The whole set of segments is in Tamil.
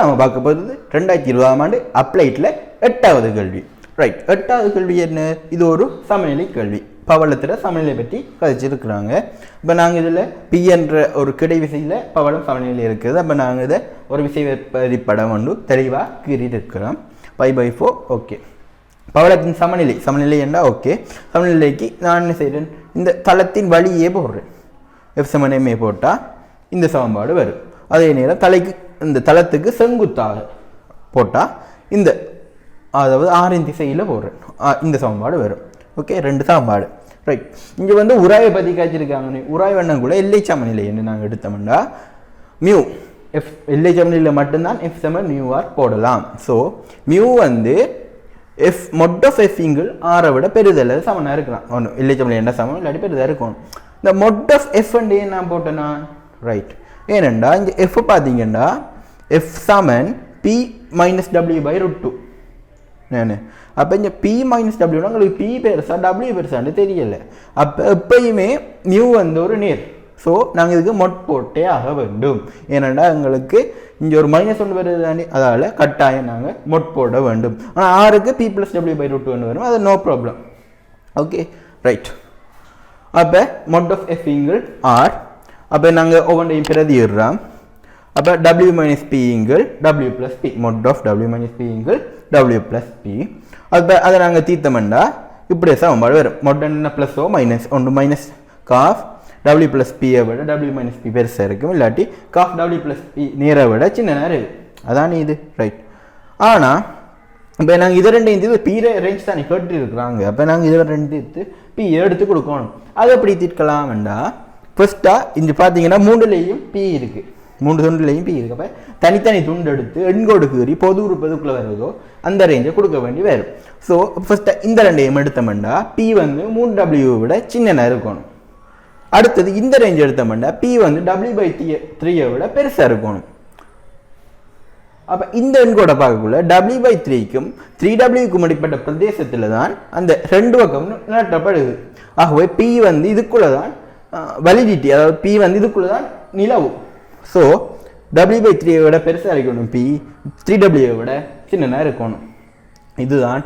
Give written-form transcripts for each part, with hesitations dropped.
நம்ம பார்க்க போகிறது 2020ஆம் ஆண்டு அப்ளைட்டில் 8வது கேள்வி. ரைட், 8வது கேள்வி என்ன? இது ஒரு சமநிலை கேள்வி. பவளத்தில் சமநிலை பற்றி கதைச்சிருக்கிறாங்க. இப்போ நாங்கள் இதில் பி என்ற ஒரு கிடை விசையில் பவளம் சமநிலை இருக்குது. அப்போ நாங்கள் இதை ஒரு விசை படம் ஒன்று தெளிவாக கீறியிருக்கிறோம். 5/4. ஓகே, பவளத்தின் சமநிலை என்றால் ஓகே. சமநிலைக்கு நான் என்ன செய்கிறேன், இந்த தளத்தின் வழியே போடுறேன். எஃப் சமன் எம்ஏ போட்டால் இந்த சமன்பாடு வரும். அதே நேரம் இந்த தளத்துக்கு செங்குத்தாக போட்டால் இந்த, அதாவது ஆரின் திசையில் போடுறேன், இந்த சமன்பாடு வரும். ஓகே, 2 சமன்பாடு. ரைட், இங்கே வந்து உராயை பற்றி காய்ச்சிருக்காங்க. உராய் வண்ணங்குள்ள எல்லை சமநிலை என்று நாங்கள் எடுத்தோம்னா மியூ எஃப் எல்லை சமநிலையில் மட்டும்தான் எஃப் சமன் மியூ ஆர் போடலாம். ஸோ மியூ வந்து எஃப் மொட் ஆஃப் எஃப் இங்கிள் ஆரை விட பெரிதல்ல சமனாக இருக்கலாம். ஒன்று எல்லை சமநிலை என்ன சமம் இல்லாட்டி பெரிதாக இருக்கணும். இந்த மொட் ஆஃப் எஃப் அண்ட் ஏன் நான் போட்டேன்னா ரைட், ஏனண்டா இங்கே எஃப் பார்த்தீங்கன்னா எஃப் சமன் பி மைனஸ் W/√2. நான் அப்போ இங்கே பி மைனஸ் டபிள்யூனா உங்களுக்கு பி பெருசா டபிள்யூ பெருசான்னு தெரியலை. அப்போ எப்பயுமே மியூ வந்து ஒரு நேர். ஸோ நாங்கள் இதுக்கு மொட் போட்டே ஆக வேண்டும். ஏனெண்டா எங்களுக்கு இங்கே ஒரு -1 வருது தானே, அதால் கட்டாயம் நாங்கள் மொட் போட வேண்டும். ஆனால் ஆருக்கு பி ப்ளஸ் W/√2 வரும், அது நோ ப்ராப்ளம். ஓகே ரைட், அப்போ மொட் ஆஃப் எஃப் இங்கிள் ஆர். அப்போ நாங்கள் ஒவ்வொன்றையும் பிரதியிடுறோம். அப்போ W மைனஸ் பி இங்கிள் W plus p, mod of W minus p இங்கிள் W ப்ளஸ் பி. அப்போ அதை நாங்கள் தீர்த்தோம்னா இப்படி சமன்பாடு வரும். மொட் என்ன ப்ளஸோ மைனஸ் ஒன்று மைனஸ் காஃப் W ப்ளஸ் பியை விட W மைனஸ் பி பெருசாக இருக்கும், இல்லாட்டி காஃப் W ப்ளஸ் பி நேரை விட சின்ன நேரம் இருக்குது. அதானே இது. ரைட், ஆனால் இப்போ நாங்கள் இதை ரெண்டையும் தீர்த்து பி ரேஞ்ச் தானே கேட்டு இருக்கிறாங்க. அப்போ நாங்கள் இதை ரெண்டு தீர்த்து பி எடுத்து கொடுக்கணும். அதை எப்படி தீர்க்கலாம் வேண்டாம். ஃபர்ஸ்ட்டாக இங்கே பார்த்தீங்கன்னா 3லேயும் பி இருக்குது, 3 துண்டுலையும் பி இருக்கு. அப்போ தனித்தனி துண்டு எடுத்து எண்கோடு கீறி பொது உறுப்பதுக்குள்ளே வருதோ அந்த ரேஞ்சை கொடுக்க வேண்டி வரும். ஸோ ஃபர்ஸ்ட்டாக இந்த ரெண்டையும் எடுத்தோம்னா பி வந்து 3W விட சின்னதாக இருக்கணும். அடுத்தது இந்த ரேஞ்ச் எடுத்தோம்னா பி வந்து W/3 விட பெருசாக இருக்கணும். அப்போ இந்த எண்கோடை பார்க்கக்குள்ள W/3க்கும் 3Wக்கும் அடிப்பட்ட பிரதேசத்தில் தான் அந்த 2 பக்கம் நிலட்டப்படுது. ஆகவே பி வந்து இதுக்குள்ளே தான் வேலிடிட்டி, அதாவது பி வந்து இதுக்குள்ளே தான் நிலவு. ஸோ W/3 விட பெருசாக இருக்கணும், பி 3W விட சின்னதாக இருக்கணும். இதுதான்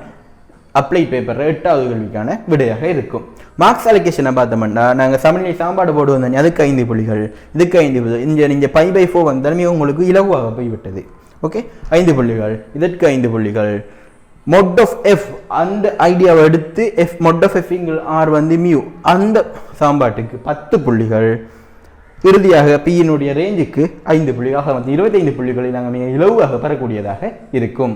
அப்ளைட் பேப்பர் 8வது கேள்விக்கான விடையாக இருக்கும். மார்க்ஸ் அலோகேஷனை பார்த்தோம்னா நாங்கள் சமநிலை சாம்பாடு போடுவோம் தானே, அதுக்கு 5 புள்ளிகள், இதுக்கு 5 புள்ளிகள். இங்கே நீங்கள் 5/4 வந்தாலுமே உங்களுக்கு இலகுவாக போய்விட்டது. ஓகே, 5 புள்ளிகள், இதற்கு 5 புள்ளிகள். மொட் ஆஃப் எஃப் அந்த ஐடியாவை எடுத்து எஃப் மொட் ஆஃப் எஃப் இங்கிள் ஆர் வந்து மியூ, அந்த சாம்பாட்டுக்கு 10 புள்ளிகள். இறுதியாக பியினுடைய ரேஞ்சுக்கு 5 புள்ளிகளாக வந்து 25 புள்ளிகளை நாங்கள் மிக இலவாக பெறக்கூடியதாக இருக்கும்.